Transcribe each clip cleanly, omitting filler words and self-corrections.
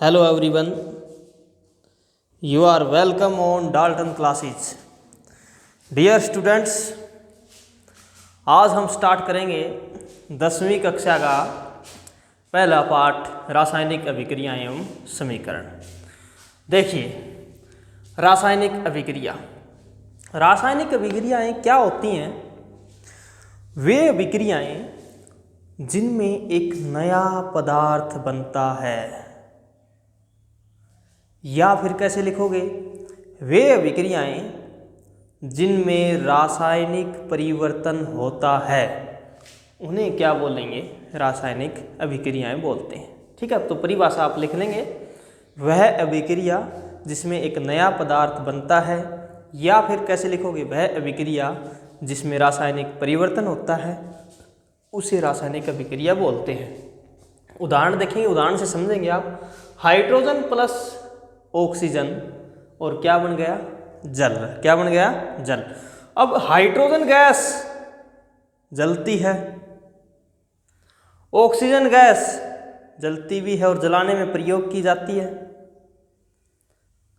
Hello everyone, you are welcome on Dalton classes. Dear students, आज हम start करेंगे 10वीं कक्षा का पहला पाठ रासायनिक अभिक्रियाएं एवं समीकरण। देखिए, रासायनिक अभिक्रियाएं क्या होती हैं? वे अभिक्रियाएं जिनमें एक नया पदार्थ बनता है, या फिर कैसे लिखोगे, वे अभिक्रियाएं जिनमें रासायनिक परिवर्तन होता है, उन्हें क्या बोलेंगे? रासायनिक अभिक्रियाएं बोलते हैं। ठीक है, तो परिभाषा आप लिख लेंगे, वह अभिक्रिया जिसमें एक नया पदार्थ बनता है, या फिर कैसे लिखोगे, वह अभिक्रिया जिसमें रासायनिक परिवर्तन होता है, उसे रासायनिक अभिक्रिया बोलते हैं। उदाहरण देखेंगे, उदाहरण से समझेंगे आप। हाइड्रोजन प्लस ऑक्सीजन और क्या बन गया? जल। क्या बन गया? जल। अब हाइड्रोजन गैस जलती है, ऑक्सीजन गैस जलती भी है और जलाने में प्रयोग की जाती है।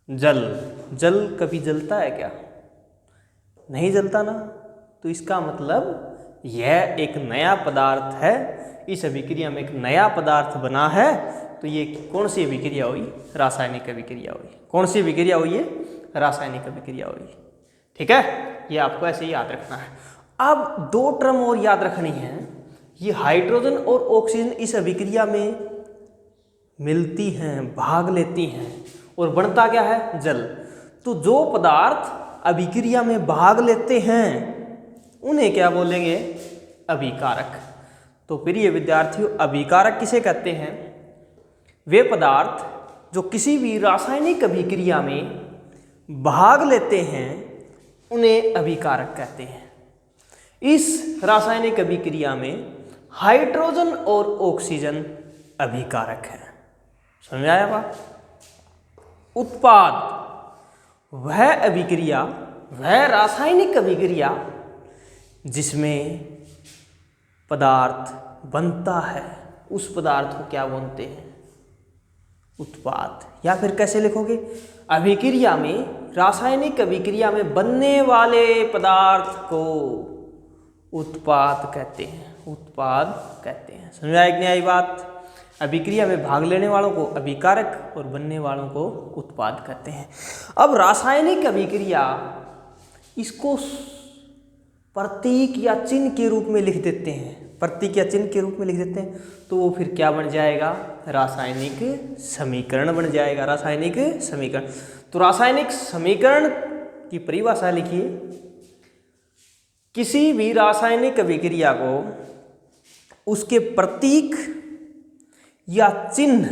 जल कभी जलता है क्या? नहीं जलता ना। तो इसका मतलब यह एक नया पदार्थ है, इस अभिक्रिया में एक नया पदार्थ बना है, तो ये कौन सी अभिक्रिया हुई? रासायनिक अभिक्रिया हुई। कौन सी अभिक्रिया हुई? रासायनिक अभिक्रिया हुई। ठीक है, ये आपको ऐसे ही याद रखना है। अब दो टर्म और याद रखनी है। ये हाइड्रोजन और ऑक्सीजन इस अभिक्रिया में मिलती हैं, भाग लेती हैं, और बनता क्या है? जल। तो जो पदार्थ अभिक्रिया में भाग लेते हैं उन्हें क्या बोलेंगे? अभिकारक। तो प्रिय विद्यार्थियों, अभिकारक किसे कहते हैं? वे पदार्थ जो किसी भी रासायनिक अभिक्रिया में भाग लेते हैं उन्हें अभिकारक कहते हैं। इस रासायनिक अभिक्रिया में हाइड्रोजन और ऑक्सीजन अभिकारक है। समझ में आया बात? उत्पाद वह अभिक्रिया, वह रासायनिक अभिक्रिया जिसमें पदार्थ बनता है, उस पदार्थ को क्या बोलते हैं? उत्पाद। या फिर कैसे लिखोगे? अभिक्रिया में, रासायनिक अभिक्रिया में बनने वाले पदार्थ को उत्पाद कहते हैं। उत्पाद कहते हैं। समझ में आई कि नहीं आई बात? अभिक्रिया में भाग लेने वालों को अभिकारक और बनने वालों को उत्पाद कहते हैं। अब रासायनिक अभिक्रिया, इसको प्रतीक या चिन्ह के रूप में लिख देते हैं। प्रतीक या चिन्ह के रूप में लिख देते हैं, तो वो फिर क्या बन जाएगा? रासायनिक समीकरण बन जाएगा। रासायनिक समीकरण। तो रासायनिक समीकरण की परिभाषा लिखिए। किसी भी रासायनिक अभिक्रिया को उसके प्रतीक या चिन्ह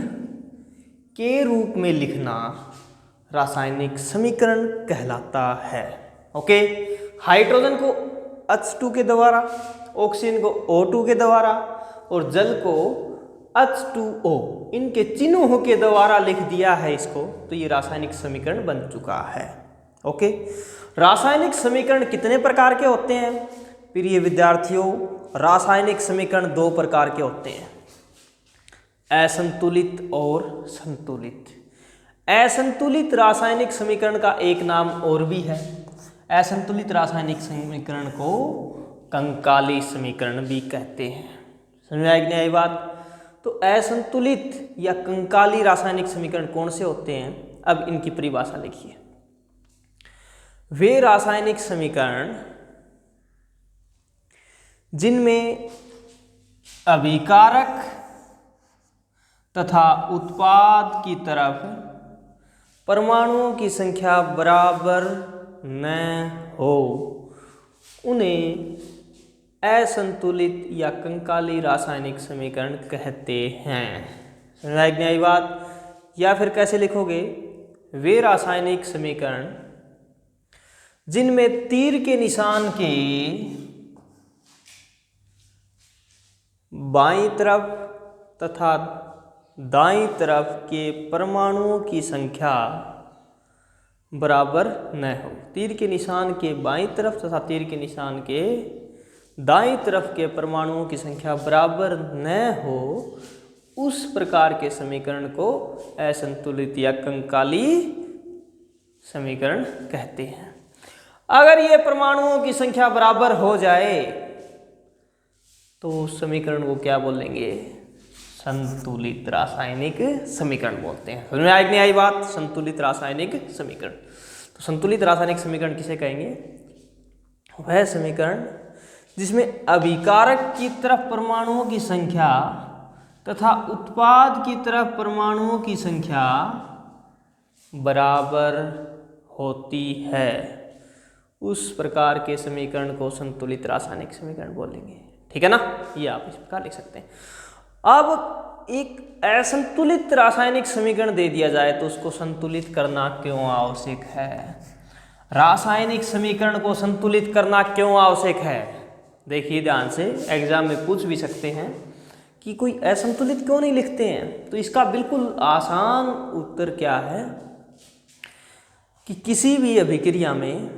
के रूप में लिखना रासायनिक समीकरण कहलाता है। ओके, हाइड्रोजन को H2 के द्वारा, ऑक्सीजन को O2 के द्वारा और जल को H2O, इनके चिन्हों के द्वारा लिख दिया है इसको, तो ये रासायनिक समीकरण बन चुका है। ओके, रासायनिक समीकरण कितने प्रकार के होते हैं? प्रिय विद्यार्थियों, रासायनिक समीकरण दो प्रकार के होते हैं, असंतुलित और संतुलित। असंतुलित रासायनिक समीकरण का एक नाम और भी है। असंतुलित रासायनिक समीकरण को कंकाली समीकरण भी कहते हैं। समझ में आई कि नहीं आई बात? तो असंतुलित या कंकाली रासायनिक समीकरण कौन से होते हैं? अब इनकी परिभाषा लिखिए। वे रासायनिक समीकरण जिनमें अभिकारक तथा उत्पाद की तरफ परमाणुओं की संख्या बराबर न हो, उन्हें असंतुलित या कंकाली रासायनिक समीकरण कहते हैं। समझ में आई बात? या फिर कैसे लिखोगे? वे रासायनिक समीकरण जिनमें तीर के निशान के बाईं तरफ तथा दाईं तरफ के परमाणुओं की संख्या बराबर न हो। तीर के निशान के बाईं तरफ तथा तीर के निशान के दाईं तरफ के परमाणुओं की संख्या बराबर न हो, उस प्रकार के समीकरण को असंतुलित या कंकाली समीकरण कहते हैं। अगर ये परमाणुओं की संख्या बराबर हो जाए तो उस समीकरण को क्या बोलेंगे? संतुलित रासायनिक समीकरण बोलते हैं। समझ में आई नहीं आई बात? संतुलित रासायनिक समीकरण। तो संतुलित रासायनिक समीकरण किसे कहेंगे? वह समीकरण जिसमें अभिकारक की तरफ परमाणुओं की संख्या तथा उत्पाद की तरफ परमाणुओं की संख्या बराबर होती है, उस प्रकार के समीकरण को संतुलित रासायनिक समीकरण बोलेंगे। ठीक है ना? ये आप इस प्रकार लिख सकते हैं। अब एक असंतुलित रासायनिक समीकरण दे दिया जाए तो उसको संतुलित करना क्यों आवश्यक है? रासायनिक समीकरण को संतुलित करना क्यों आवश्यक है? देखिए ध्यान से, एग्जाम में पूछ भी सकते हैं कि कोई असंतुलित क्यों नहीं लिखते हैं। तो इसका बिल्कुल आसान उत्तर क्या है कि किसी भी अभिक्रिया में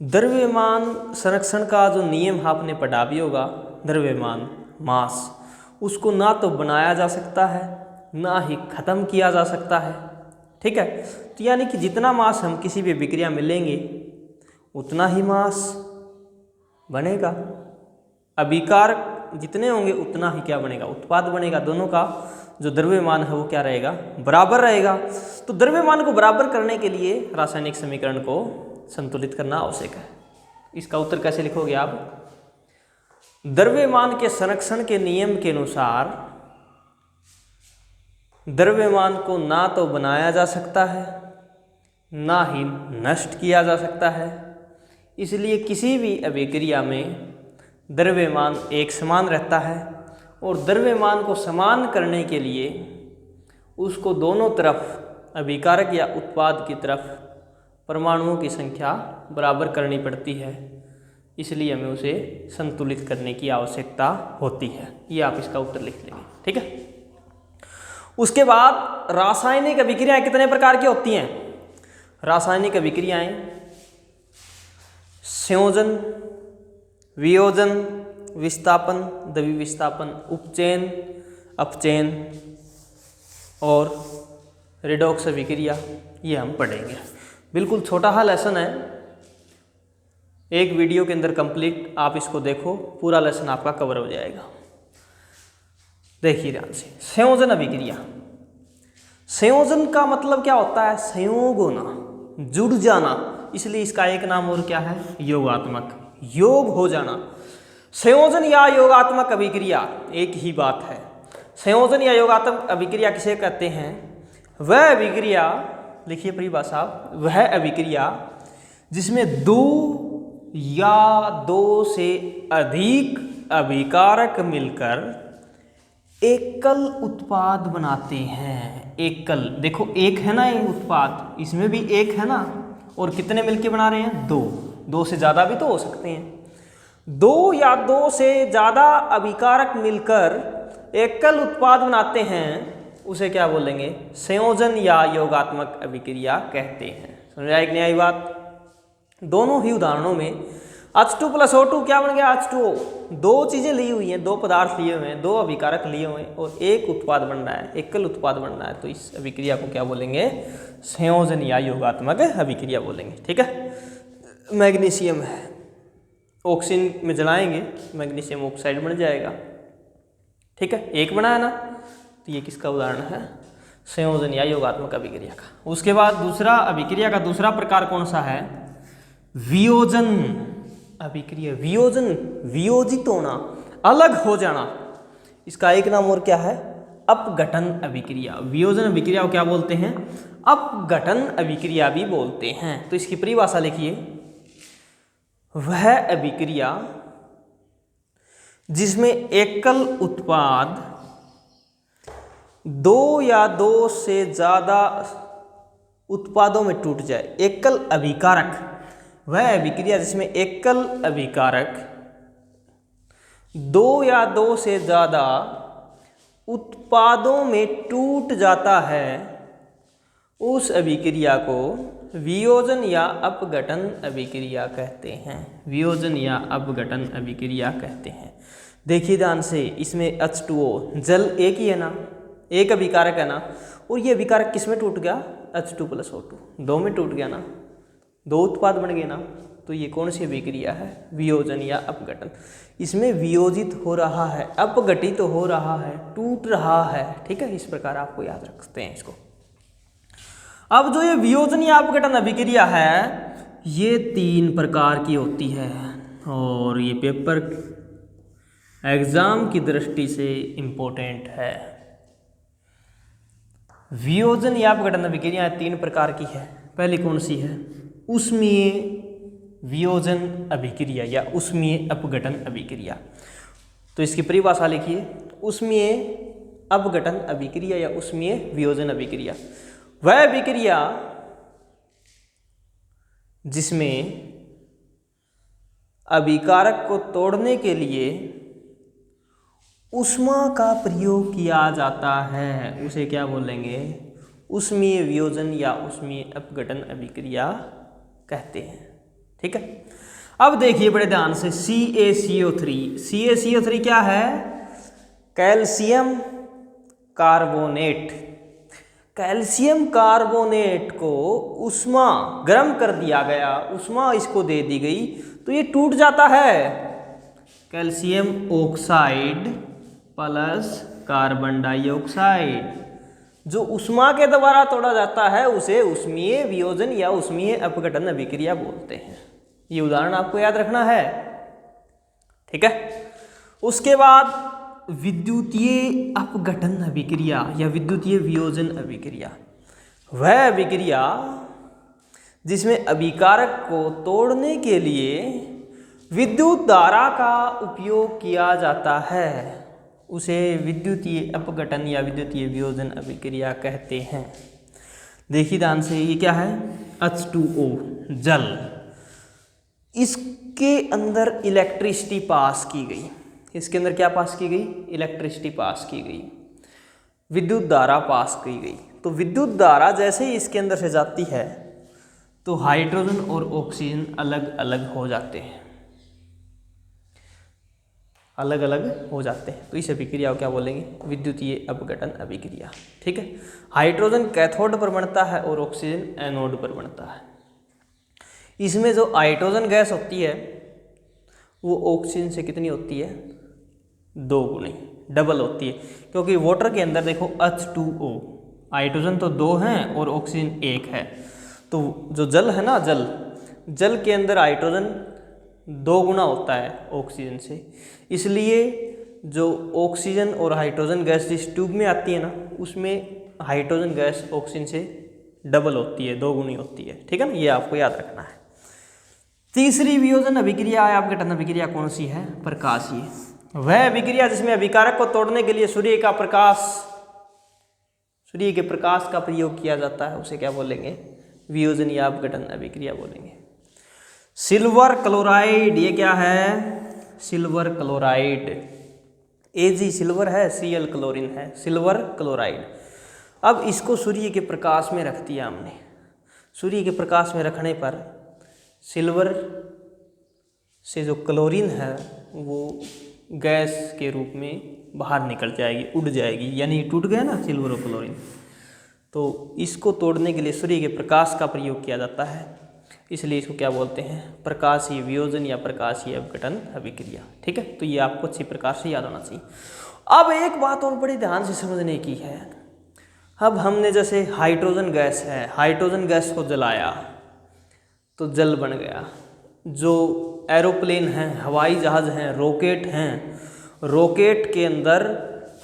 द्रव्यमान संरक्षण का जो नियम आपने पढ़ा भी होगा, द्रव्यमान मास, उसको ना तो बनाया जा सकता है ना ही खत्म किया जा सकता है। ठीक है? तो यानी कि जितना मास हम किसी भी अभिक्रिया में लेंगे उतना ही मास बनेगा। अभिकारक जितने होंगे उतना ही क्या बनेगा? उत्पाद बनेगा। दोनों का जो द्रव्यमान है वो क्या रहेगा? बराबर रहेगा। तो द्रव्यमान को बराबर करने के लिए रासायनिक समीकरण को संतुलित करना आवश्यक है। इसका उत्तर कैसे लिखोगे आप? द्रव्यमान के संरक्षण के नियम के अनुसार द्रव्यमान को ना तो बनाया जा सकता है ना ही नष्ट किया जा सकता है। इसलिए किसी भी अभिक्रिया में द्रव्यमान एक समान रहता है और द्रव्यमान को समान करने के लिए उसको दोनों तरफ, अभिकारक या उत्पाद की तरफ, परमाणुओं की संख्या बराबर करनी पड़ती है। इसलिए हमें उसे संतुलित करने की आवश्यकता होती है। ये आप इसका उत्तर लिख लेंगे। ठीक है? उसके बाद रासायनिक अभिक्रियाएं कितने प्रकार की होती हैं? रासायनिक अभिक्रियाएं संयोजन, वियोजन, विस्थापन, द्विविस्थापन, उपचयन, अपचयन और रिडॉक्स अभिक्रिया, ये हम पढ़ेंगे। बिल्कुल छोटा सा लेसन है, एक वीडियो के अंदर कंप्लीट आप इसको देखो, पूरा लेसन आपका कवर हो जाएगा। देखिए ध्यान से, संयोजन अभिक्रिया। संयोजन का मतलब क्या होता है? संयोग होना, जुड़ जाना। इसलिए इसका एक नाम और क्या है? योगात्मक, योग हो जाना। संयोजन या योगात्मक अभिक्रिया एक ही बात है। संयोजन या योगात्मक अभिक्रिया किसे कहते हैं? वह अभिक्रिया, लिखिए परिभाषा, वह अभिक्रिया जिसमें दो या दो से अधिक अभिकारक मिलकर एकल उत्पाद बनाते हैं। एकल, देखो एक है ना ये उत्पाद, इसमें भी एक है ना, और कितने मिलके बना रहे हैं? दो। दो से ज़्यादा भी तो हो सकते हैं। दो या दो से ज़्यादा अभिकारक मिलकर एकल उत्पाद बनाते हैं, उसे क्या बोलेंगे? संयोजन या योगात्मक अभिक्रिया कहते हैं। समझ आई कि नहीं आई बात? दोनों ही उदाहरणों में H2 + O2 क्या बन गया? H2O। दो चीज़ें ली हुई हैं, दो पदार्थ लिए हुए हैं, दो अभिकारक लिए हुए हैं और एक उत्पाद बन रहा है, एकल उत्पाद बन रहा है। तो इस अभिक्रिया को क्या बोलेंगे? संयोजन या योगात्मक अभिक्रिया बोलेंगे। ठीक है? मैग्नीशियम है, ऑक्सीजन में जलाएंगे, मैग्नीशियम ऑक्साइड बन जाएगा। ठीक है? एक बना है ना, तो ये किसका उदाहरण है? संयोजन या योगात्मक अभिक्रिया का। उसके बाद दूसरा अभिक्रिया का दूसरा प्रकार कौन सा है? वियोजन अभिक्रिया। वियोजन, वियोजित होना, अलग हो जाना। इसका एक नाम और क्या है? अपघटन अभिक्रिया। वियोजन अभिक्रिया को क्या बोलते हैं? अपघटन अभिक्रिया भी बोलते हैं। तो इसकी परिभाषा लिखिए, वह अभिक्रिया जिसमें एकल उत्पाद दो या दो से ज्यादा उत्पादों में टूट जाए। एकल अभिकारक, वह अभिक्रिया जिसमें एकल अभिकारक दो या दो से ज्यादा उत्पादों में टूट जाता है, उस अभिक्रिया को वियोजन या अपघटन अभिक्रिया कहते हैं। वियोजन या अपघटन अभिक्रिया कहते हैं। देखिए ध्यान से, इसमें H2O जल एक ही है ना, एक अभिकारक है ना, और ये अभिकारक किस में टूट गया, H2 + O2, दो में टूट गया ना, दो उत्पाद बन गए ना। तो ये कौन सी अभिक्रिया है, वियोजन या अपघटन। इसमें वियोजित हो रहा है, अपघटित हो रहा है, टूट रहा है। ठीक है, इस प्रकार आपको याद रखते हैं इसको। अब जो ये वियोजन या अपघटन अभिक्रिया है ये 3 प्रकार की होती है, और ये पेपर एग्जाम की दृष्टि से इम्पोर्टेंट है। वियोजन या अपघटन अभिक्रिया 3 प्रकार की है। पहली कौन सी है, ऊष्मीय वियोजन अभिक्रिया या ऊष्मीय अपघटन अभिक्रिया। तो इसकी परिभाषा लिखिए, ऊष्मीय अपघटन अभिक्रिया या ऊष्मीय वियोजन अभिक्रिया वह अभिक्रिया जिसमें अभिकारक को तोड़ने के लिए ऊष्मा का प्रयोग किया जाता है, उसे क्या बोलेंगे, ऊष्मीय वियोजन या ऊष्मीय अपघटन अभिक्रिया कहते हैं। ठीक है, अब देखिए बड़े ध्यान से, CaCO3। CaCO3 क्या है, कैल्शियम कार्बोनेट। कैल्शियम कार्बोनेट को ऊष्मा गर्म कर दिया गया, ऊष्मा इसको दे दी गई तो ये टूट जाता है। Calcium oxide plus carbon dioxide जो ऊष्मा के द्वारा तोड़ा जाता है उसे ऊष्मीय वियोजन या ऊष्मीय अपघटन अभिक्रिया बोलते हैं। ये उदाहरण आपको याद रखना है। ठीक है, उसके बाद विद्युतीय अपघटन अभिक्रिया या विद्युतीय वियोजन अभिक्रिया वह अभिक्रिया जिसमें अभिकारक को तोड़ने के लिए विद्युत धारा का उपयोग किया जाता है, उसे विद्युतीय अपघटन या विद्युतीय वियोजन अभिक्रिया कहते हैं। देखिए ध्यान से, ये क्या है, H2O जल, इसके अंदर इलेक्ट्रिसिटी पास की गई। इसके अंदर क्या पास की गई, इलेक्ट्रिसिटी पास की गई, विद्युत धारा पास की गई। तो विद्युत धारा जैसे ही इसके अंदर से जाती है तो हाइड्रोजन और ऑक्सीजन अलग अलग हो जाते हैं, अलग अलग हो जाते हैं। तो इस अभिक्रिया को क्या बोलेंगे, विद्युतीय अपघटन अभिक्रिया। ठीक है, हाइड्रोजन कैथोड पर बनता है और ऑक्सीजन एनोड पर बनता है। इसमें जो हाइड्रोजन गैस होती है वो ऑक्सीजन से कितनी होती है, 2 गुनी, डबल होती है, क्योंकि वाटर के अंदर देखो H2O, हाइड्रोजन तो 2 हैं और ऑक्सीजन 1 है। तो जो जल है ना, जल के अंदर हाइड्रोजन 2 गुना होता है ऑक्सीजन से, इसलिए जो ऑक्सीजन और हाइड्रोजन गैस जिस ट्यूब में आती है ना, उसमें हाइड्रोजन गैस ऑक्सीजन से डबल होती है, 2 गुनी होती है। ठीक है ना, ये आपको याद रखना है। तीसरी वियोजन अभिक्रिया या अपघटन अभिक्रिया कौन सी है, प्रकाशीय। वह अभिक्रिया जिसमें अभिकारक को तोड़ने के लिए सूर्य के प्रकाश का प्रयोग किया जाता है, उसे क्या बोलेंगे, वियोजन या अपघटन अभिक्रिया बोलेंगे। सिल्वर क्लोराइड, ये क्या है, सिल्वर क्लोराइड, Ag सिल्वर है, Cl क्लोरीन है, सिल्वर क्लोराइड। अब इसको सूर्य के प्रकाश में रख दिया हमने। सूर्य के प्रकाश में रखने पर सिल्वर से जो क्लोरीन है वो गैस के रूप में बाहर निकल जाएगी, उड़ जाएगी, यानी टूट गया ना सिल्वर और क्लोरीन। तो इसको तोड़ने के लिए सूर्य के प्रकाश का प्रयोग किया जाता है, इसलिए इसको क्या बोलते हैं, प्रकाशीय वियोजन या प्रकाशीय अपघटन अभिक्रिया। ठीक है, तो ये आपको अच्छी प्रकार से याद होना चाहिए। अब एक बात और बड़े ध्यान से समझने की है। अब हमने जैसे हाइड्रोजन गैस है, हाइड्रोजन गैस को जलाया तो जल बन गया। जो एरोप्लेन हैं, हवाई जहाज़ हैं, रॉकेट हैं, रॉकेट के अंदर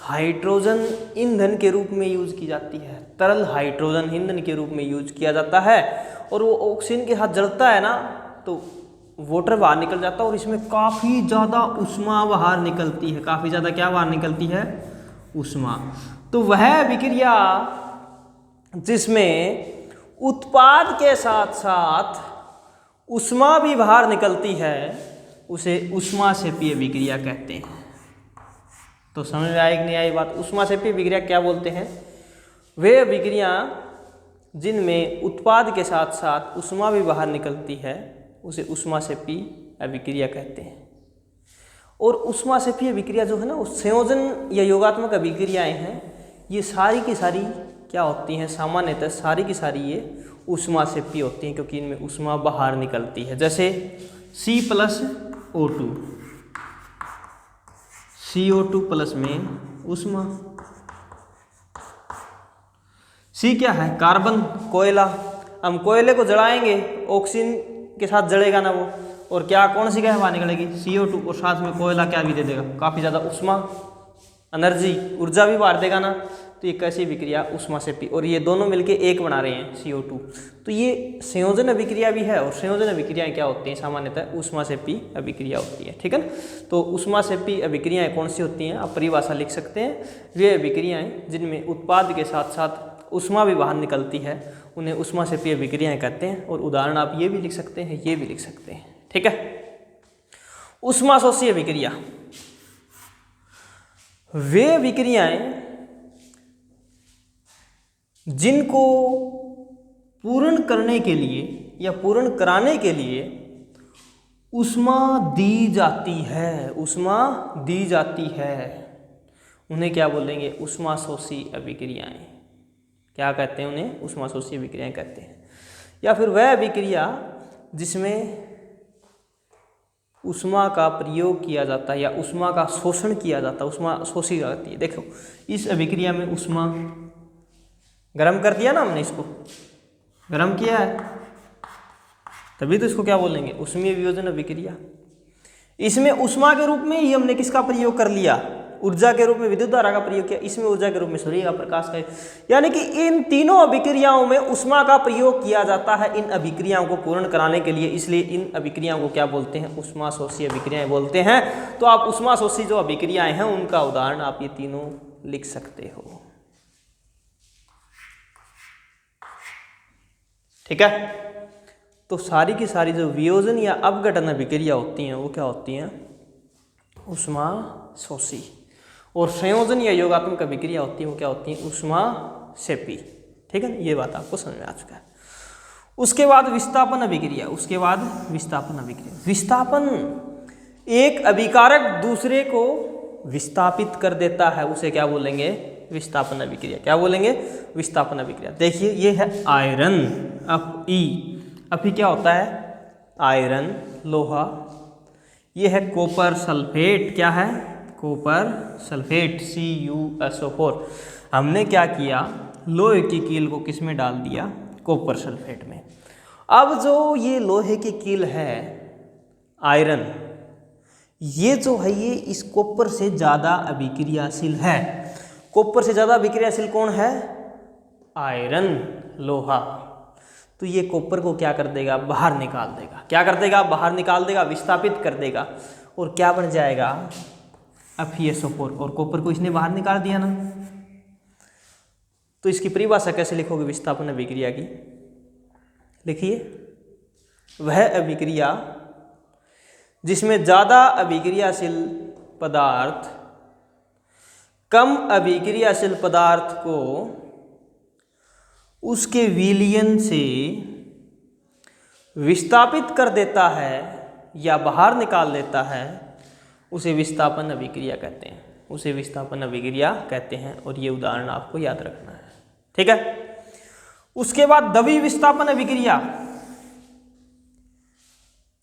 हाइड्रोजन ईंधन के रूप में यूज की जाती है, तरल हाइड्रोजन ईंधन के रूप में यूज किया जाता है, और वो ऑक्सीजन के साथ जलता है ना तो वाटर बाहर निकल जाता है, और इसमें काफ़ी ज़्यादा ऊष्मा बाहर निकलती है। काफ़ी ज़्यादा क्या बाहर निकलती है, ऊष्मा। तो वह अभिक्रिया जिसमें उत्पाद के साथ साथ ऊष्मा भी बाहर निकलती है उसे ऊष्माक्षेपी अभिक्रिया कहते हैं। तो समझ में आई कि नहीं आई बात। ऊष्माक्षेपी अभिक्रिया क्या बोलते हैं, वे अभिक्रिया जिनमें उत्पाद के साथ साथ ऊष्मा भी बाहर निकलती है उसे ऊष्माक्षेपी अभिक्रिया कहते हैं। और उष्माक्षेपी अभिक्रिया जो है ना, वो संयोजन या योगात्मक अभिक्रियाएं हैं, ये सारी की सारी क्या होती हैं, सामान्यतः सारी की सारी ये उष्माक्षेपी होती हैं, क्योंकि इनमें उष्मा बाहर निकलती है। जैसे C+O2, CO2 प्लस में उष्मा, C क्या है, कार्बन, कोयला। हम कोयले को जलाएंगे, ऑक्सीजन के साथ जलेगा ना वो, और क्या कौन सी गैस बाहर निकलेगी, CO2, और साथ में कोयला क्या भी दे देगा, काफ़ी ज़्यादा उष्मा, एनर्जी, ऊर्जा भी बाहर देगा ना। तो ये कैसी अभिक्रिया, उष्माक्षेपी, और ये दोनों मिलके एक बना रहे हैं CO2। तो ये संयोजन अभिक्रिया भी है, और संयोजन अभिक्रियाएं क्या होती हैं, सामान्यतः उष्माक्षेपी अभिक्रिया होती है। ठीक है, तो उष्माक्षेपी अभिक्रियाएं कौन सी होती हैं, आप परिभाषा लिख सकते हैं। वे अभिक्रियाएं जिनमें उत्पाद के साथ साथ उष्मा भी बाहर निकलती है, उन्हें उष्माक्षेपी अभिक्रियाएं कहते हैं। और उदाहरण आप ये भी लिख सकते हैं, ये भी लिख सकते हैं। ठीक है, उष्माशोषी अभिक्रिया, वे अभिक्रियाएं जिनको पूर्ण करने के लिए या पूर्ण कराने के लिए उष्मा दी जाती है, उष्मा दी जाती है, उन्हें क्या बोलेंगे, उष्माशोषी अभिक्रियाएं। क्या कहते हैं उन्हें, उष्माशोषी अभिक्रियाएं कहते हैं। या फिर वह अभिक्रिया जिसमें उष्मा का प्रयोग किया जाता है या उष्मा का शोषण किया जाता है, उष्मा शोषी जाती है। देखो, इस अभिक्रिया में उष्मा गर्म कर दिया ना हमने, इसको गर्म किया है, तभी तो इसको क्या बोलेंगे, उष्मीय वियोजन अभिक्रिया। इसमें उष्मा के रूप में ही हमने किसका प्रयोग कर लिया, ऊर्जा के रूप में विद्युत धारा का प्रयोग किया, इसमें ऊर्जा के रूप में सूर्य का प्रकाश का। यानी कि इन तीनों अभिक्रियाओं में उष्मा का प्रयोग किया जाता है इन अभिक्रियाओं को पूर्ण कराने के लिए, इसलिए इन अभिक्रियाओं को क्या बोलते हैं, उष्माशोषी अभिक्रियाएं बोलते हैं। तो आप उष्माशोषी जो अभिक्रियाएं हैं उनका उदाहरण आप ये तीनों लिख सकते हो। ठीक है, तो सारी की सारी जो वियोजन या अपघटन अभिक्रिया होती हैं वो क्या होती हैं, उष्माशोषी। और संयोजन या योगात्मक अभिक्रिया होती है वो क्या होती है, उष्माक्षेपी। ठीक है ना, ये बात आपको समझ में आ चुका है। उसके बाद विस्थापन अभिक्रिया, उसके बाद विस्थापन अभिक्रिया। विस्थापन, एक अभिकारक दूसरे को विस्थापित कर देता है, उसे क्या बोलेंगे, विस्थापन अभिक्रिया। क्या बोलेंगे, विस्थापन अभिक्रिया। देखिए ये है आयरन, Fe, Fe क्या होता है, आयरन, लोहा। ये है कॉपर सल्फेट, क्या है, कॉपर सल्फेट, CuSO4। हमने क्या किया, लोहे की कील को किस में डाल दिया, कॉपर सल्फेट में। अब जो ये लोहे की कील है आयरन, ये जो है ये इस कॉपर से ज़्यादा अभिक्रियाशील है। कॉपर से ज़्यादा अभिक्रियाशील कौन है, आयरन, लोहा। तो ये कॉपर को क्या कर देगा, बाहर निकाल देगा। क्या कर देगा, बाहर निकाल देगा, विस्थापित कर देगा, और क्या बन जाएगा, FeSO4। और कॉपर को इसने बाहर निकाल दिया ना। तो इसकी परिभाषा कैसे लिखोगे विस्थापन अभिक्रिया की, लिखिए, वह अभिक्रिया जिसमें ज़्यादा अभिक्रियाशील पदार्थ कम अभिक्रियाशील पदार्थ को उसके विलयन से विस्थापित कर देता है या बाहर निकाल देता है, उसे विस्थापन अभिक्रिया कहते हैं, उसे विस्थापन अभिक्रिया कहते हैं। और ये उदाहरण आपको याद रखना है। ठीक है, उसके बाद द्वि विस्थापन अभिक्रिया।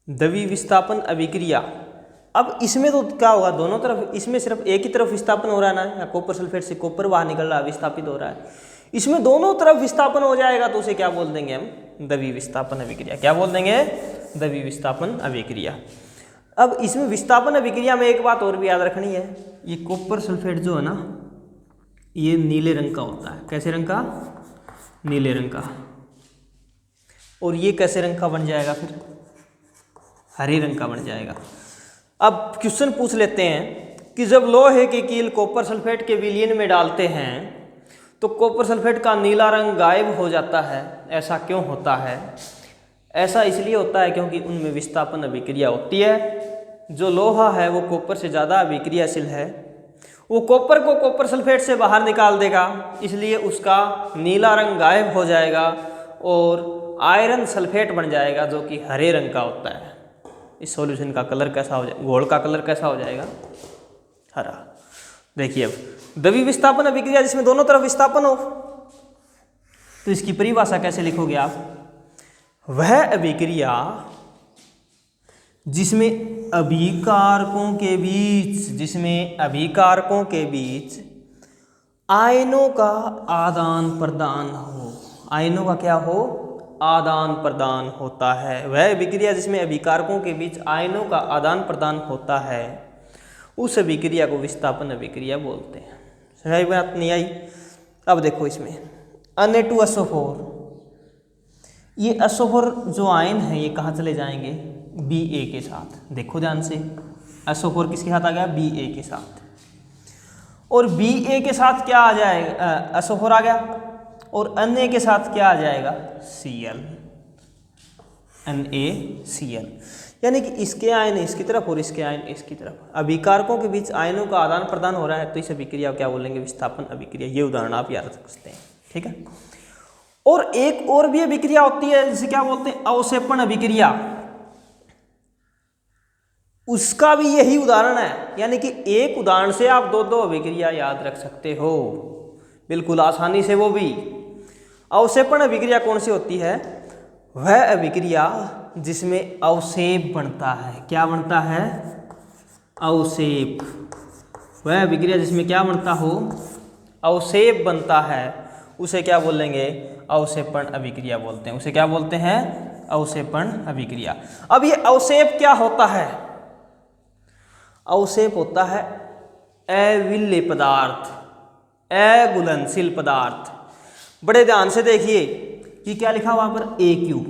द्वि विस्थापन अभिक्रिया, अब इसमें तो क्या होगा, दोनों तरफ, इसमें सिर्फ एक ही तरफ विस्थापन हो रहा है ना, या कॉपर सल्फेट से कॉपर बाहर निकल रहा है, विस्थापित हो रहा है। इसमें दोनों तरफ विस्थापन हो जाएगा तो उसे क्या बोल देंगे हम, द्वि विस्थापन अभिक्रिया। क्या बोल देंगे, द्वि विस्थापन अभिक्रिया। अब इसमें विस्थापन अभिक्रिया में एक बात और भी याद रखनी है, ये कॉपर सल्फेट जो है ना, ये नीले रंग का होता है। कैसे रंग का, नीले रंग का। और ये कैसे रंग का बन जाएगा, फिर हरे रंग का बन जाएगा। अब क्वेश्चन पूछ लेते हैं कि जब लोहे की कील कॉपर सल्फेट के विलयन में डालते हैं तो कॉपर सल्फेट का नीला रंग गायब हो जाता है, ऐसा क्यों होता है? ऐसा इसलिए होता है क्योंकि उनमें विस्थापन अभिक्रिया होती है। जो लोहा है वो कॉपर से ज़्यादा अभिक्रियाशील है, वो कॉपर को कॉपर सल्फेट से बाहर निकाल देगा, इसलिए उसका नीला रंग गायब हो जाएगा और आयरन सल्फेट बन जाएगा जो कि हरे रंग का होता है। इस सॉल्यूशन का कलर कैसा हो जाएगा, घोल का कलर कैसा हो जाएगा, हरा। देखिए अब द्रव्य विस्थापन अभिक्रिया जिसमें दोनों तरफ विस्थापन हो, तो इसकी परिभाषा कैसे लिखोगे आप, वह अभिक्रिया जिसमें अभिकारकों के बीच आयनों का आदान प्रदान हो, आयनों का क्या हो, आदान प्रदान होता है। वह अभिक्रिया जिसमें अभिकारकों के बीच आयनों का आदान प्रदान होता है, उस अभिक्रिया को विस्थापन अभिक्रिया बोलते हैं। समझ बात नहीं आई? अब देखो इसमें Na2SO4, ये SO4 जो आयन है ये कहाँ चले जाएंगे, Ba के साथ। देखो ध्यान से, SO4 किसके साथ आ गया, Ba के साथ। और Ba के साथ क्या आ जाएगा, SO4 आ गया, और Na के साथ क्या आ जाएगा, Cl, NaCl। यानी कि इसके आयन इसकी तरफ और इसके आयन इसकी तरफ, अभिकारकों के बीच आयनों का आदान प्रदान हो रहा है, तो इस अभिक्रिया को क्या बोलेंगे, विस्थापन अभिक्रिया। ये उदाहरण आप याद रख सकते हैं, ठीक है। और एक और भी अभिक्रिया होती है जिसे क्या बोलते हैं, अवक्षेपण अभिक्रिया। उसका भी यही उदाहरण है, यानी कि एक उदाहरण से आप दो दो अभिक्रिया याद रख सकते हो बिल्कुल आसानी से। वो भी अवक्षेपण अभिक्रिया कौन सी होती है, वह अभिक्रिया जिसमें अवक्षेप बनता है। क्या बनता है, अवक्षेप। वह अभिक्रिया जिसमें क्या बनता हो, अवक्षेप बनता है, उसे क्या बोलेंगे, अवक्षेपण अभिक्रिया बोलते हैं। उसे क्या बोलते हैं, अवक्षेपण अभिक्रिया। अब ये अवक्षेप क्या होता है, अवक्षेप होता है अविलेय पदार्थ, अघुलनशील पदार्थ। बड़े ध्यान से देखिए कि क्या लिखा वहां पर, AQ।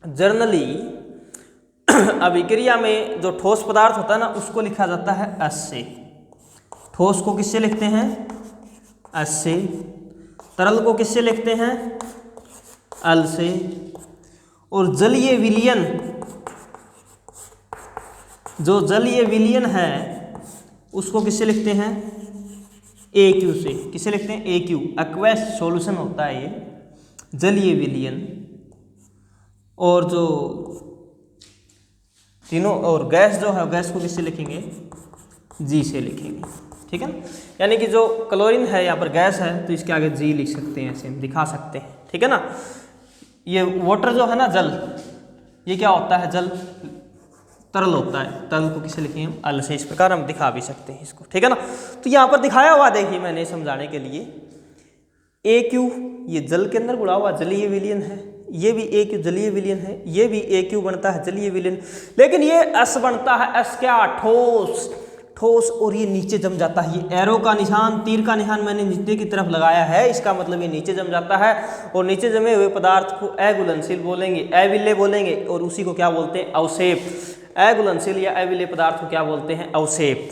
जनरली अभिक्रिया में जो ठोस पदार्थ होता है ना, उसको लिखा जाता है S से। ठोस को किससे लिखते हैं, S से। तरल को किससे लिखते हैं, L से। और जलीय विलयन, जो जलीय विलयन है उसको किससे लिखते हैं, AQ से। किससे लिखते हैं, AQ। एक्वस सॉल्यूशन होता है ये, जलीय विलयन। और जो तीनों और गैस जो है, गैस को किससे लिखेंगे, G से लिखेंगे, ठीक है ना। यानी कि जो क्लोरीन है यहाँ पर गैस है, तो इसके आगे G लिख सकते हैं, ऐसे हम दिखा सकते हैं, ठीक है ना। ये वाटर जो है ना, जल, ये क्या होता है, जल तरल होता है, तरल को किसे लिखेंगे हम, L से। इस प्रकार हम दिखा भी सकते हैं इसको, ठीक है ना। तो यहाँ पर दिखाया हुआ देखिए मैंने समझाने के लिए, AQ ये जल के अंदर गुड़ा हुआ जलीय विलयन है, ये भी AQ जलीय विलयन है, ये भी AQ बनता है जलीय विलयन। लेकिन ये S बनता है, S क्या, ठोस, ठोस। और ये नीचे जम जाता है। ये एरो का निशान, तीर का निशान मैंने नीचे की तरफ लगाया है, इसका मतलब ये नीचे जम जाता है। और नीचे जमे हुए पदार्थ को अघुलनशील बोलेंगे, अविलेय बोलेंगे, और उसी को क्या बोलते हैं, अवक्षेप। अघुलनशील या अविलेय पदार्थ को क्या बोलते हैं, अवक्षेप।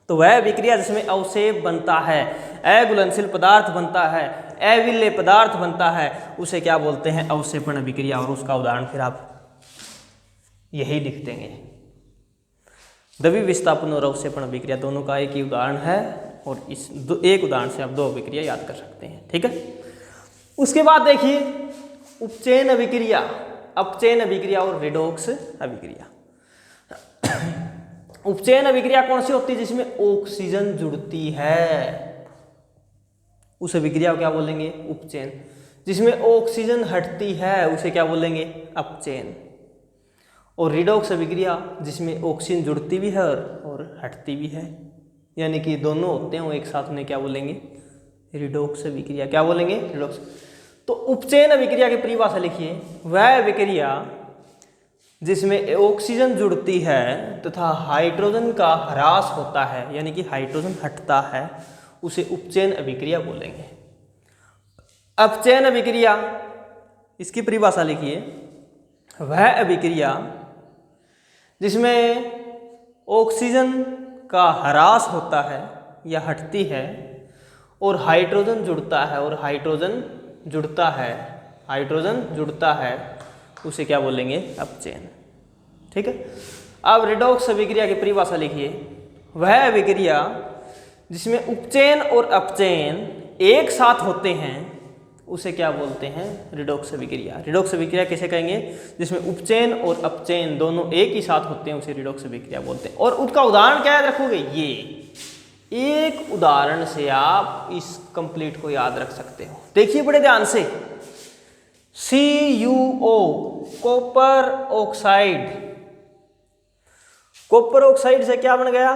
तो वह अभिक्रिया जिसमें अवक्षेप बनता है, अघुलनशील पदार्थ बनता है, अविलेय पदार्थ बनता है, उसे क्या बोलते हैं, अवक्षेपण अभिक्रिया। और उसका उदाहरण फिर आप यही लिख देंगे। द्रव्य विस्थापन और अवक्षेपण अभिक्रिया दोनों का एक ही उदाहरण है, और इस एक उदाहरण से आप दो अभिक्रिया याद कर सकते हैं, ठीक है। उसके बाद देखिए उपचयन अभिक्रिया, अपचयन अभिक्रिया और रिडॉक्स अभिक्रिया। उपचयन अभिक्रिया कौन सी होती है, जिसमें ऑक्सीजन जुड़ती है, उस अभिक्रिया को क्या बोलेंगे, उपचयन। जिसमें ऑक्सीजन हटती है उसे क्या बोलेंगे, अपचयन। और रिडॉक्स अभिक्रिया जिसमें ऑक्सीजन जुड़ती भी है और हटती भी है, यानी कि दोनों होते हैं वो एक साथ, उन्हें क्या बोलेंगे, रिडॉक्स अभिक्रिया। क्या बोलेंगे, रिडॉक्स। तो उपचयन अभिक्रिया की परिभाषा लिखिए, वह अभिक्रिया जिसमें ऑक्सीजन जुड़ती है तथा हाइड्रोजन का ह्रास होता है, यानी कि हाइड्रोजन हटता है, उसे उपचयन अभिक्रिया बोलेंगे। अपचयन अभिक्रिया, इसकी परिभाषा लिखिए, वह अभिक्रिया जिसमें ऑक्सीजन का ह्रास होता है या हटती है और हाइड्रोजन जुड़ता है, और हाइड्रोजन जुड़ता है, हाइड्रोजन जुड़ता है, उसे क्या बोलेंगे, अपचयन, ठीक है। अब रिडॉक्स अभिक्रिया की परिभाषा लिखिए, वह अभिक्रिया जिसमें उपचयन और अपचयन एक साथ होते हैं उसे क्या बोलते हैं? रिडॉक्स अभिक्रिया। रिडॉक्स अभिक्रिया कैसे कहेंगे? जिसमें उपचयन और अपचयन दोनों एक ही साथ होते हैं, उसे रिडॉक्स अभिक्रिया बोलते हैं। और उसका उदाहरण क्या याद रखोगे? ये एक उदाहरण से आप इस कंप्लीट को याद रख सकते हो। देखिए बड़े ध्यान से, CuO copper oxide. Copper oxide से क्या बन गया?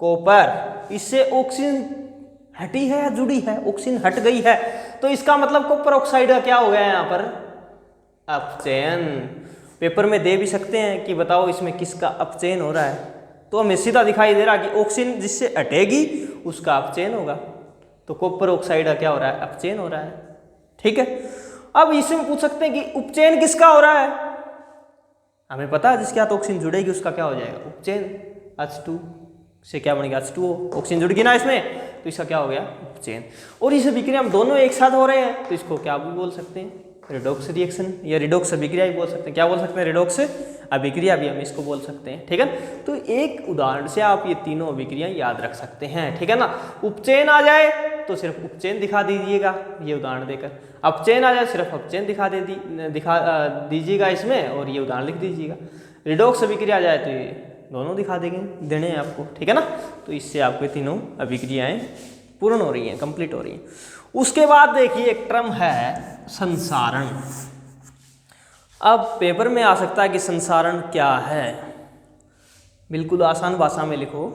कॉपर। इससे ऑक्सीजन हटी है या जुड़ी है? ऑक्सीजन हट गई है, तो इसका मतलब कॉपर ऑक्साइड का क्या हो गया यहाँ पर? अपचयन। पेपर में दे भी सकते हैं कि बताओ इसमें किसका अपचयन हो रहा है, तो हमें सीधा दिखाई दे रहा कि ऑक्सीजन जिससे हटेगी उसका अपचयन होगा। तो कॉपर ऑक्साइड का क्या हो रहा है? अपचयन हो रहा है। ठीक है, अब इसमें पूछ सकते हैं कि उपचयन किसका हो रहा है? हमें पता है जिसके साथ ऑक्सीजन जुड़ेगी उसका क्या हो जाएगा? उपचयन। H2 से क्या बनेगा? H2O। ऑक्सीजन जुड़ गई ना इसमें, तो इसका क्या हो गया? उपचयन। और इस अभिक्रिया में दोनों एक साथ हो रहे हैं, तो इसको क्या भी बोल सकते हैं? रिडॉक्स रिएक्शन या रिडॉक्स अभिक्रिया भी बोल सकते हैं। क्या बोल सकते हैं? रिडॉक्स अभिक्रिया भी हम इसको बोल सकते हैं। ठीक है, तो एक उदाहरण से आप ये तीनों अभिक्रिया याद रख सकते हैं। ठीक है ना। उपचयन आ जाए तो सिर्फ उपचयन दिखा दीजिएगा ये उदाहरण देकर, अपचयन आ जाए सिर्फ अपचयन दिखा दीजिएगा इसमें, और ये उदाहरण लिख दीजिएगा। रिडॉक्स अभिक्रिया आ जाए तो ये दोनों दिखा देने हैं आपको। ठीक है ना, तो इससे आपके तीनों अभिक्रियाएं पूर्ण हो रही हैं, कंप्लीट हो रही हैं। उसके बाद देखिए एक टर्म है संसारण। अब पेपर में आ सकता है कि संसारण क्या है। बिल्कुल आसान भाषा में लिखो,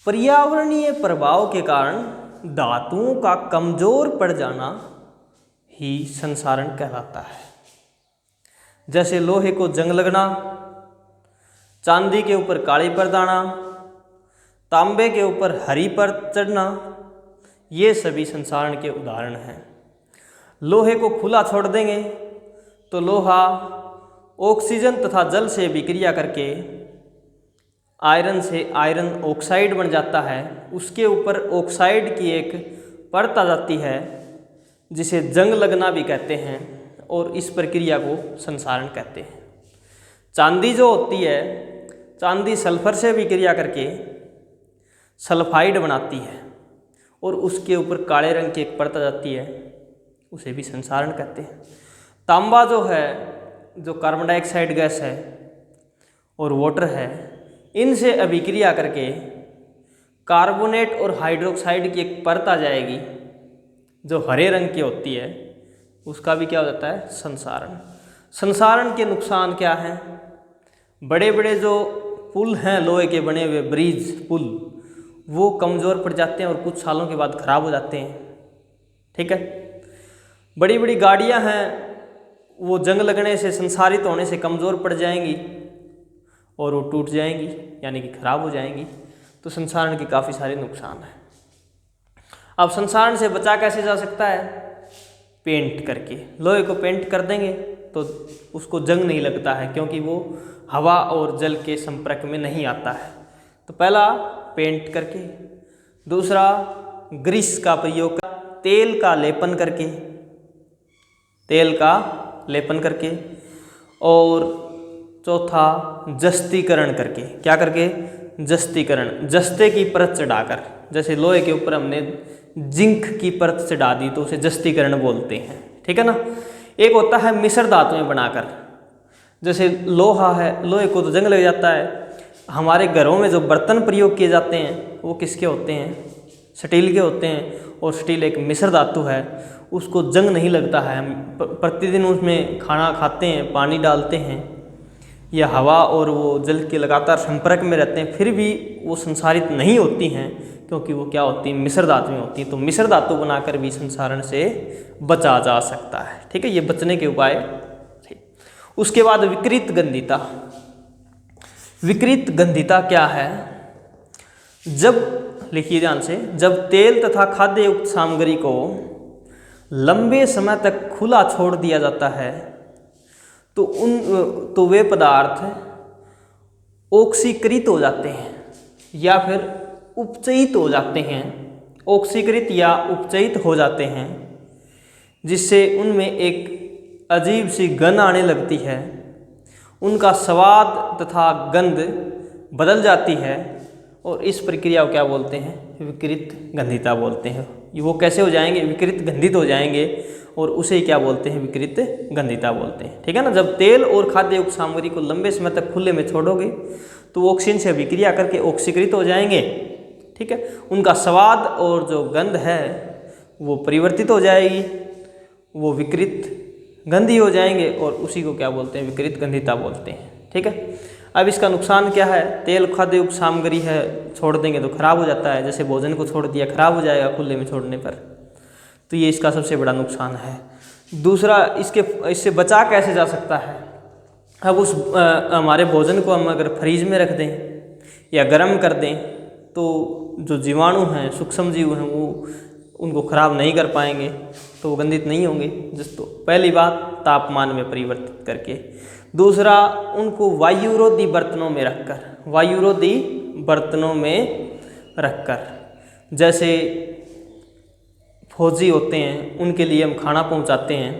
पर्यावरणीय प्रभाव के कारण धातुओं का कमजोर पड़ जाना ही संसारण कहलाता है। जैसे लोहे को जंग लगना, चांदी के ऊपर काली परत आना, तांबे के ऊपर हरी परत चढ़ना, ये सभी संसारण के उदाहरण हैं। लोहे को खुला छोड़ देंगे तो लोहा ऑक्सीजन तथा जल से विक्रिया करके आयरन से आयरन ऑक्साइड बन जाता है। उसके ऊपर ऑक्साइड की एक परत आ जाती है जिसे जंग लगना भी कहते हैं, और इस प्रक्रिया को संसारण कहते हैं। चांदी जो होती है, चांदी सल्फर से विक्रिया करके सल्फाइड बनाती है, और उसके ऊपर काले रंग की एक परत आ जाती है, उसे भी संसारण कहते हैं। तांबा जो है, जो कार्बन डाइऑक्साइड गैस है और वाटर है, इनसे अभिक्रिया करके कार्बोनेट और हाइड्रोक्साइड की एक परत आ जाएगी जो हरे रंग की होती है, उसका भी क्या हो जाता है? संसारण। संसारण के नुकसान क्या हैं? बड़े बड़े जो पुल हैं, लोहे के बने हुए ब्रिज, पुल, वो कमज़ोर पड़ जाते हैं और कुछ सालों के बाद ख़राब हो जाते हैं। ठीक है, बड़ी बड़ी गाड़ियां हैं, वो जंग लगने से, संसारित होने से कमज़ोर पड़ जाएंगी और वो टूट जाएंगी, यानी कि ख़राब हो जाएंगी। तो संसारण के काफ़ी सारे नुकसान हैं। अब संसारण से बचा कैसे जा सकता है? पेंट करके। लोहे को पेंट कर देंगे तो उसको जंग नहीं लगता है, क्योंकि वो हवा और जल के संपर्क में नहीं आता है। तो पहला पेंट करके, दूसरा ग्रीस का प्रयोग, तेल का लेपन करके, और चौथा जस्तीकरण करके। क्या करके? जस्तीकरण, जस्ते की परत चढ़ाकर। जैसे लोहे के ऊपर हमने जिंक की परत चढ़ा दी तो उसे जस्तीकरण बोलते हैं। ठीक है ना। एक होता है मिश्र धातुएं बनाकर, जैसे लोहा है, लोहे को तो जंग लग जाता है। हमारे घरों में जो बर्तन प्रयोग किए जाते हैं वो किसके होते हैं? स्टील के होते हैं, और स्टील एक मिश्र धातु है, उसको जंग नहीं लगता है। हम प्रतिदिन उसमें खाना खाते हैं, पानी डालते हैं, या हवा और वो जल के लगातार संपर्क में रहते हैं, फिर भी वो संसारित नहीं होती हैं, क्योंकि वो क्या होती हैं? मिश्र धातुएं होती हैं। तो मिश्र धातु बनाकर भी संसारण से बचा जा सकता है। ठीक है, ये बचने के उपाय थे। उसके बाद विकृत गंधिता। विकृत गंधिता क्या है? जब, लिखिए ध्यान से, जब तेल तथा खाद्य युक्त सामग्री को लंबे समय तक खुला छोड़ दिया जाता है तो वे पदार्थ ऑक्सीकृत हो जाते हैं या फिर उपचयित हो जाते हैं। ऑक्सीकृत या उपचयित हो जाते हैं, जिससे उनमें एक अजीब सी गंध आने लगती है, उनका स्वाद तथा गंध बदल जाती है, और इस प्रक्रिया को क्या बोलते हैं? विकृत गंधिता बोलते हैं। वो कैसे हो जाएंगे? विकृत गंधित हो जाएंगे और उसे क्या बोलते हैं? विकृत गंधिता बोलते हैं। ठीक है ना। जब तेल और खाद्य युक्त सामग्री को लंबे समय तक खुले में छोड़ोगे तो वो ऑक्सीजन से अभिक्रिया करके ऑक्सीकृत हो जाएंगे। ठीक है। उनका स्वाद और जो गंध है वो परिवर्तित हो जाएगी, वो विकृत गंधी हो जाएंगे और उसी को क्या बोलते हैं? विकृत गंधिता बोलते हैं। ठीक है। अब इसका नुकसान क्या है? तेल खाद्य युक्त सामग्री है, छोड़ देंगे तो खराब हो जाता है। जैसे भोजन को छोड़ दिया, खराब हो जाएगा खुले में छोड़ने पर। तो ये इसका सबसे बड़ा नुकसान है। दूसरा, इससे बचा कैसे जा सकता है? अब हमारे भोजन को हम अगर फ्रीज में रख दें या गर्म कर दें तो जो जीवाणु हैं, सूक्ष्म जीव हैं, वो उनको खराब नहीं कर पाएंगे, तो वो गंधित नहीं होंगे। जिस तो पहली बात, तापमान में परिवर्तित करके। दूसरा, उनको वायुरोधी बर्तनों में रखकर, वायुरोधी बर्तनों में रखकर, जैसे फौजी होते हैं उनके लिए हम खाना पहुंचाते हैं,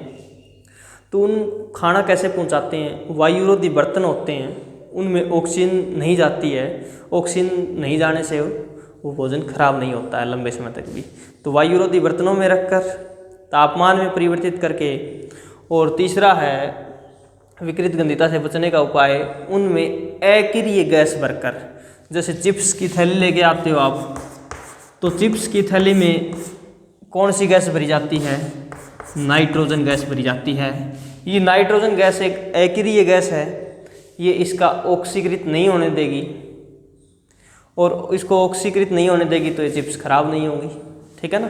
तो उन खाना कैसे पहुंचाते हैं? वायुरोधी बर्तन होते हैं, उनमें ऑक्सीजन नहीं जाती है। ऑक्सीजन नहीं जाने से वो भोजन खराब नहीं होता है लंबे समय तक भी। तो वायुरोधी बर्तनों में रखकर, तापमान में परिवर्तित करके। और तीसरा है विकृत गंधिता से बचने का उपाय, उनमें अक्रिय गैस भरकर। जैसे चिप्स की थैली लेके आते हो आप, तो चिप्स की थैली में कौन सी गैस भरी जाती है? नाइट्रोजन गैस भरी जाती है। ये नाइट्रोजन गैस एक अक्रिय गैस है, ये इसका ऑक्सीकृत नहीं होने देगी, और इसको ऑक्सीकृत नहीं होने देगी तो ये चिप्स खराब नहीं होंगी। ठीक है ना।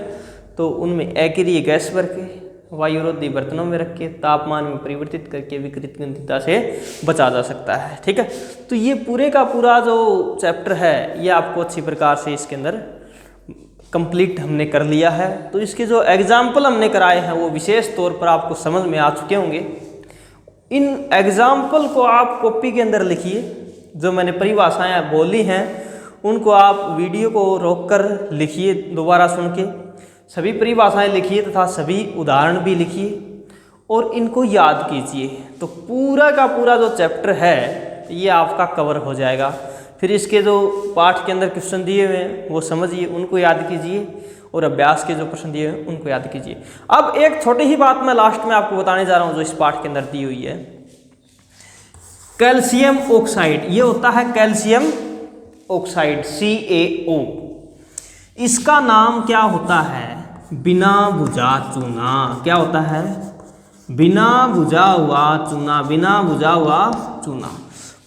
तो उनमें अक्रिय गैस भर के, वायुरोधी बर्तनों में रख के, तापमान में परिवर्तित करके विकृत गंधिता से बचा जा सकता है। ठीक है। तो ये पूरे का पूरा जो चैप्टर है ये आपको अच्छी प्रकार से इसके अंदर कंप्लीट हमने कर लिया है। तो इसके जो एग्जाम्पल हमने कराए हैं वो विशेष तौर पर आपको समझ में आ चुके होंगे। इन एग्जाम्पल को आप कॉपी के अंदर लिखिए। जो मैंने परिभाषाएं बोली हैं उनको आप वीडियो को रोककर लिखिए, दोबारा सुन के सभी परिभाषाएं लिखिए तथा सभी उदाहरण भी लिखिए और इनको याद कीजिए। तो पूरा का पूरा जो चैप्टर है ये आपका कवर हो जाएगा। फिर इसके जो पाठ के अंदर क्वेश्चन दिए हुए हैं वो समझिए, उनको याद कीजिए और अभ्यास के जो प्रश्न दिए हैं उनको याद कीजिए। अब एक छोटी ही बात मैं लास्ट में आपको बताने जा रहा हूँ जो इस पाठ के अंदर दी हुई है। कैल्शियम ऑक्साइड, ये होता है कैल्शियम ऑक्साइड CaO। इसका नाम क्या होता है? बिना बुझा चूना। क्या होता है? बिना बुझा हुआ चूना। बिना बुझा हुआ चूना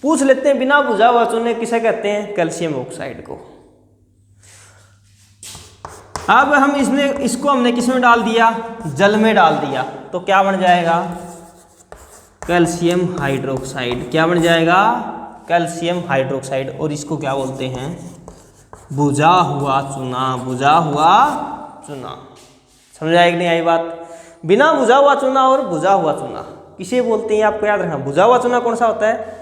पूछ लेते हैं, बिना बुझा हुआ चूने किसे कहते हैं? कैल्शियम ऑक्साइड को। अब हम इसको हमने किस में डाल दिया? जल में डाल दिया, तो क्या बन जाएगा? Calcium hydroxide. क्या बन जाएगा? Calcium hydroxide. और इसको क्या बोलते हैं? बुझा हुआ चूना। बुझा हुआ चूना। समझ आएगी नहीं आई बात? बिना बुझा हुआ चूना और बुझा हुआ चूना किसे बोलते हैं आपको याद रखना। बुझा हुआ चूना कौन सा होता है?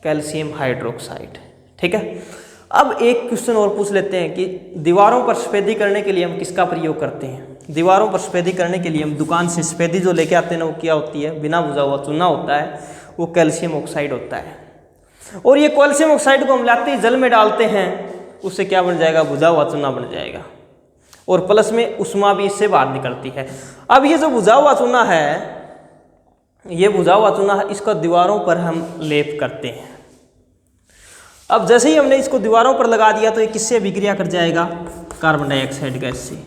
Calcium hydroxide. ठीक है। अब एक क्वेश्चन और पूछ लेते हैं कि दीवारों पर सफेदी करने के लिए हम किसका प्रयोग करते हैं? दीवारों पर सफेदी करने के लिए हम दुकान से सफेदी जो लेके आते हैं ना, वो क्या होती है? बिना बुझा हुआ चूना होता है, वो कैल्शियम ऑक्साइड होता है। और ये कैल्शियम ऑक्साइड को हम लाते ही जल में डालते हैं, उससे क्या बन जाएगा? बुझा हुआ चूना बन जाएगा। और प्लस में उष्मा भी इससे बाहर निकलती है। अब ये जो बुझा हुआ चूना है, ये बुझा हुआ चूना है, इसका दीवारों पर हम लेप करते हैं। अब जैसे ही हमने इसको दीवारों पर लगा दिया तो ये किससे अभिक्रिया कर जाएगा? कार्बन डाइऑक्साइड गैस से।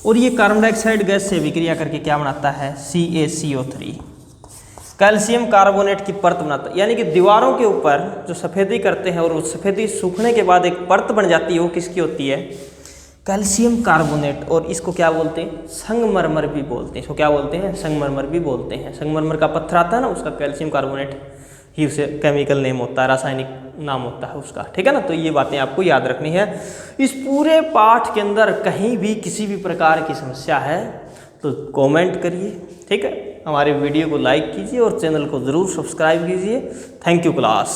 और ये कार्बन डाइऑक्साइड गैस से अभिक्रिया करके क्या बनाता है? CaCO3, कैल्शियम कार्बोनेट की परत बनाता है। यानी कि दीवारों के ऊपर जो सफ़ेदी करते हैं और उस सफ़ेदी सूखने के बाद एक परत बन जाती है, वो किसकी होती है? Calcium carbonate. और इसको क्या बोलते हैं? संगमरमर भी बोलते हैं। इसको क्या बोलते हैं? संगमरमर भी बोलते हैं। संगमरमर का पत्थर आता है ना, उसका कैल्शियम कार्बोनेट ही उसे केमिकल नेम होता है, रासायनिक नाम होता है उसका। ठीक है ना। तो ये बातें आपको याद रखनी है। इस पूरे पाठ के अंदर कहीं भी किसी भी प्रकार की समस्या है तो कमेंट करिए। ठीक है। हमारे वीडियो को लाइक कीजिए और चैनल को ज़रूर सब्सक्राइब कीजिए। Thank you class.